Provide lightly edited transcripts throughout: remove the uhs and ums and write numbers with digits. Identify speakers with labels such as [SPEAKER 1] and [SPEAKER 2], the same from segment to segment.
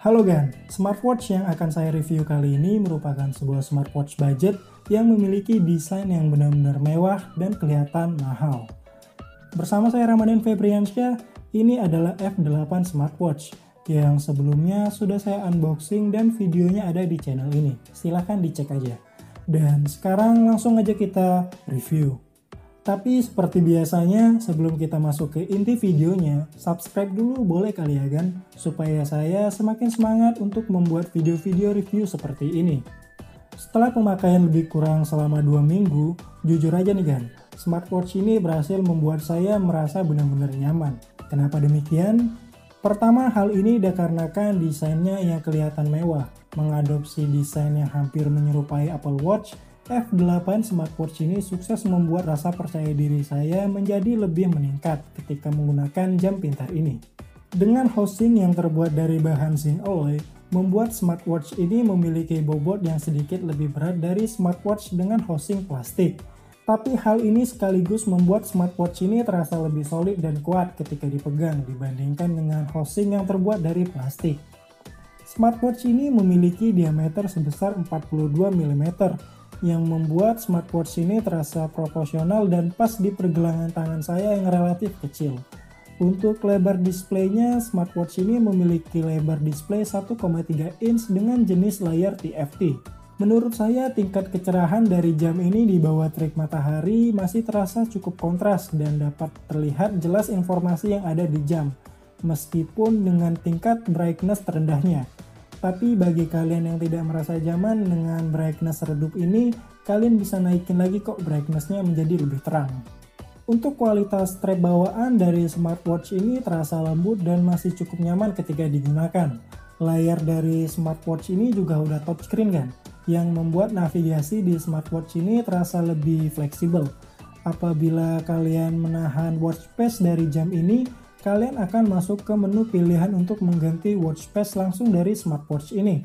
[SPEAKER 1] Halo Gan, smartwatch yang akan saya review kali ini merupakan sebuah smartwatch budget yang memiliki desain yang benar-benar mewah dan kelihatan mahal. Bersama saya Ramadan Febriansyah, ini adalah F8 smartwatch yang sebelumnya sudah saya unboxing dan videonya ada di channel ini. Silahkan dicek aja. Dan sekarang langsung aja kita review. Tapi seperti biasanya, sebelum kita masuk ke inti videonya, subscribe dulu boleh kali ya Gan, supaya saya semakin semangat untuk membuat video-video review seperti ini. Setelah pemakaian lebih kurang selama 2 minggu, jujur aja nih Gan, smartwatch ini berhasil membuat saya merasa benar-benar nyaman. Kenapa demikian? Pertama, hal ini dikarenakan desainnya yang kelihatan mewah. Mengadopsi desain yang hampir menyerupai Apple Watch, F8 smartwatch ini sukses membuat rasa percaya diri saya menjadi lebih meningkat ketika menggunakan jam pintar ini. Dengan housing yang terbuat dari bahan zinc alloy, membuat smartwatch ini memiliki bobot yang sedikit lebih berat dari smartwatch dengan housing plastik. Tapi hal ini sekaligus membuat smartwatch ini terasa lebih solid dan kuat ketika dipegang dibandingkan dengan housing yang terbuat dari plastik. Smartwatch ini memiliki diameter sebesar 42 mm, yang membuat smartwatch ini terasa proporsional dan pas di pergelangan tangan saya yang relatif kecil. Untuk lebar displaynya, smartwatch ini memiliki lebar display 1,3 inch dengan jenis layar TFT. Menurut saya, tingkat kecerahan dari jam ini di bawah terik matahari masih terasa cukup kontras dan dapat terlihat jelas informasi yang ada di jam, meskipun dengan tingkat brightness terendahnya. Tapi bagi kalian yang tidak merasa nyaman dengan brightness redup ini, kalian bisa naikin lagi kok brightness-nya menjadi lebih terang. Untuk kualitas strap bawaan dari smartwatch ini terasa lembut dan masih cukup nyaman ketika digunakan. Layar dari smartwatch ini juga udah touchscreen kan, yang membuat navigasi di smartwatch ini terasa lebih fleksibel. Apabila kalian menahan watch face dari jam ini, kalian akan masuk ke menu pilihan untuk mengganti watch face langsung dari smartwatch ini.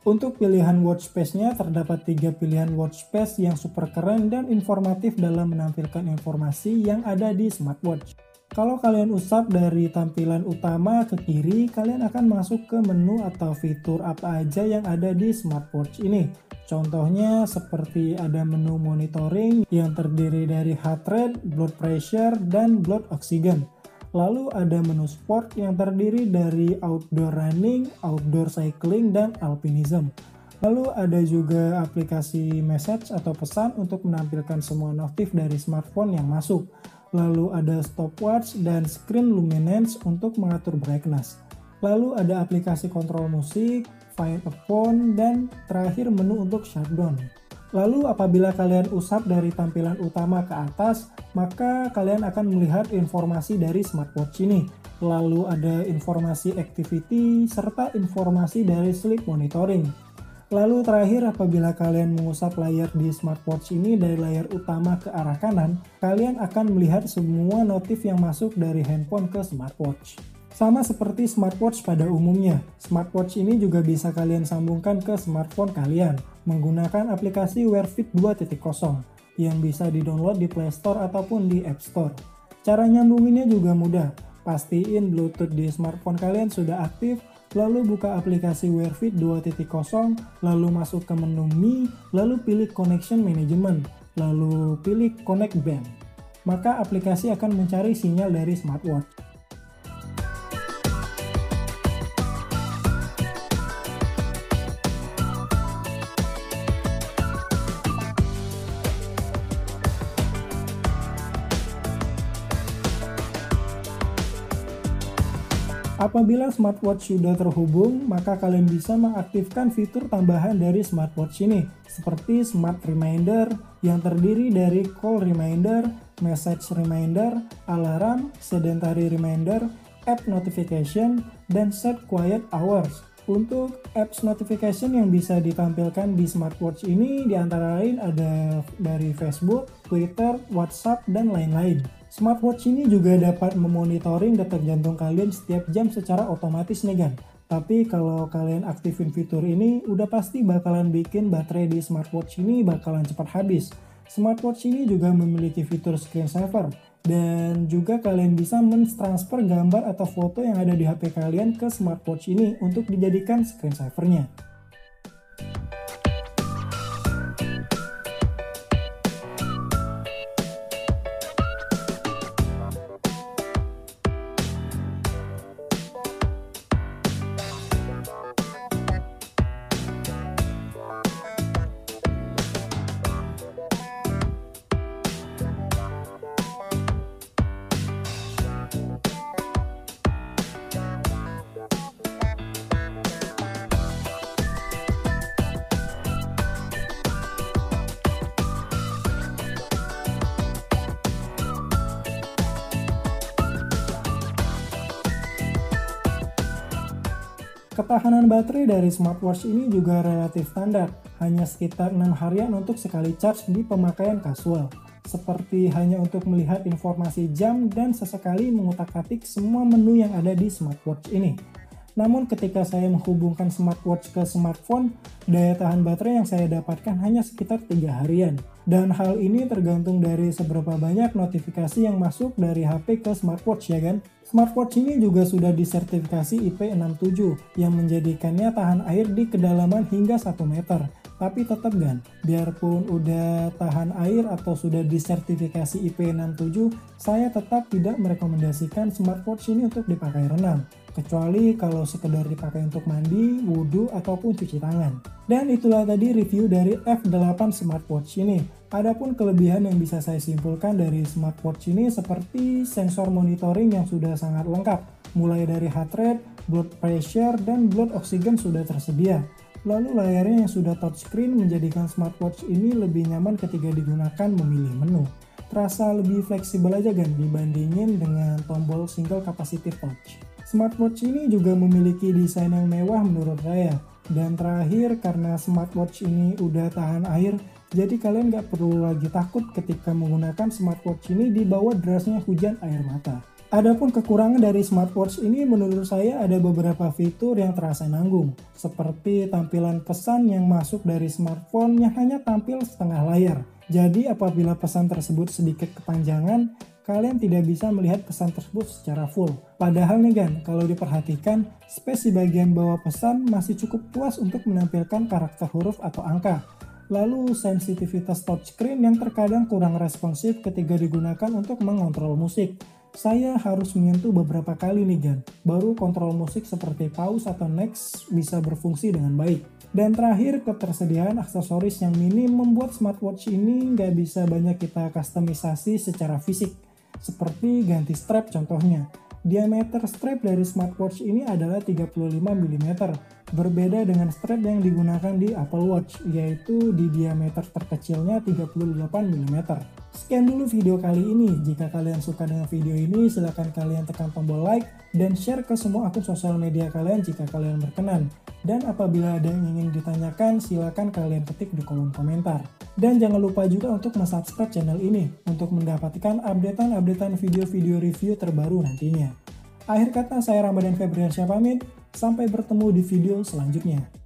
[SPEAKER 1] Untuk pilihan watch face-nya terdapat 3 pilihan watch face yang super keren dan informatif dalam menampilkan informasi yang ada di smartwatch. Kalau kalian usap dari tampilan utama ke kiri, kalian akan masuk ke menu atau fitur apa aja yang ada di smartwatch ini. Contohnya seperti ada menu monitoring yang terdiri dari heart rate, blood pressure, dan blood oxygen. Lalu ada menu sport yang terdiri dari outdoor running, outdoor cycling, dan alpinism. Lalu ada juga aplikasi message atau pesan untuk menampilkan semua notif dari smartphone yang masuk. Lalu ada stopwatch dan screen luminance untuk mengatur brightness. Lalu ada aplikasi kontrol musik, find a phone, dan terakhir menu untuk shutdown. Lalu apabila kalian usap dari tampilan utama ke atas, maka kalian akan melihat informasi dari smartwatch ini. Lalu ada informasi activity serta informasi dari sleep monitoring. Lalu terakhir apabila kalian mengusap layar di smartwatch ini dari layar utama ke arah kanan, kalian akan melihat semua notif yang masuk dari handphone ke smartwatch. Sama seperti smartwatch pada umumnya, smartwatch ini juga bisa kalian sambungkan ke smartphone kalian menggunakan aplikasi Wear Fit 2.0 yang bisa di-download di Play Store ataupun di App Store. Cara nyambunginnya juga mudah. Pastiin Bluetooth di smartphone kalian sudah aktif, lalu buka aplikasi Wear Fit 2.0, lalu masuk ke menu Mi, lalu pilih Connection Management, lalu pilih Connect Band. Maka aplikasi akan mencari sinyal dari smartwatch. Apabila smartwatch sudah terhubung, maka kalian bisa mengaktifkan fitur tambahan dari smartwatch ini, seperti Smart Reminder yang terdiri dari Call Reminder, Message Reminder, Alarm, Sedentary Reminder, App Notification, dan Set Quiet Hours. Untuk apps notification yang bisa ditampilkan di smartwatch ini diantara lain ada dari Facebook, Twitter, WhatsApp, dan lain-lain. Smartwatch ini juga dapat memonitoring detak jantung kalian setiap jam secara otomatis nih Gan. Tapi kalau kalian aktifin fitur ini, udah pasti bakalan bikin baterai di smartwatch ini bakalan cepat habis. Smartwatch ini juga memiliki fitur screen saver Dan juga kalian bisa mentransfer gambar atau foto yang ada di HP kalian ke smartwatch ini untuk dijadikan screensaver-nya. Ketahanan baterai dari smartwatch ini juga relatif standar, hanya sekitar 6 harian untuk sekali charge di pemakaian kasual, seperti hanya untuk melihat informasi jam dan sesekali mengutak-atik semua menu yang ada di smartwatch ini. Namun ketika saya menghubungkan smartwatch ke smartphone, daya tahan baterai yang saya dapatkan hanya sekitar 3 harian. Dan hal ini tergantung dari seberapa banyak notifikasi yang masuk dari HP ke smartwatch ya kan. Smartwatch ini juga sudah disertifikasi IP67 yang menjadikannya tahan air di kedalaman hingga 1 meter. Tapi tetap kan, biarpun udah tahan air atau sudah disertifikasi IP67, saya tetap tidak merekomendasikan smartwatch ini untuk dipakai renang. Kecuali kalau sekedar dipakai untuk mandi, wudhu, ataupun cuci tangan. Dan itulah tadi review dari F8 smartwatch ini. Adapun kelebihan yang bisa saya simpulkan dari smartwatch ini seperti sensor monitoring yang sudah sangat lengkap. Mulai dari heart rate, blood pressure, dan blood oxygen sudah tersedia. Lalu layarnya yang sudah touchscreen menjadikan smartwatch ini lebih nyaman ketika digunakan memilih menu. Terasa lebih fleksibel aja kan dibandingin dengan tombol single capacitive touch. Smartwatch ini juga memiliki desain yang mewah menurut saya. Dan terakhir, karena smartwatch ini udah tahan air, jadi kalian nggak perlu lagi takut ketika menggunakan smartwatch ini di bawah derasnya hujan air mata. Adapun kekurangan dari smartwatch ini menurut saya ada beberapa fitur yang terasa nanggung, seperti tampilan pesan yang masuk dari smartphone yang hanya tampil setengah layar. Jadi apabila pesan tersebut sedikit kepanjangan, kalian tidak bisa melihat pesan tersebut secara full. Padahal nih kan, kalau diperhatikan, space di bagian bawah pesan masih cukup luas untuk menampilkan karakter huruf atau angka. Lalu sensitivitas touchscreen yang terkadang kurang responsif ketika digunakan untuk mengontrol musik. Saya harus menyentuh beberapa kali nih Gan, baru kontrol musik seperti pause atau next bisa berfungsi dengan baik. Dan terakhir, ketersediaan aksesoris yang minim membuat smartwatch ini nggak bisa banyak kita kustomisasi secara fisik. Seperti ganti strap contohnya. Diameter strap dari smartwatch ini adalah 35 mm, berbeda dengan strap yang digunakan di Apple Watch, yaitu di diameter terkecilnya 38 mm. Sekian dulu video kali ini. Jika kalian suka dengan video ini, silahkan kalian tekan tombol like dan share ke semua akun sosial media kalian jika kalian berkenan. Dan apabila ada yang ingin ditanyakan, silakan kalian ketik di kolom komentar. Dan jangan lupa juga untuk subscribe channel ini untuk mendapatkan updatean video-video review terbaru nantinya. Akhir kata, saya Ramadan Febriansyah pamit. Sampai bertemu di video selanjutnya.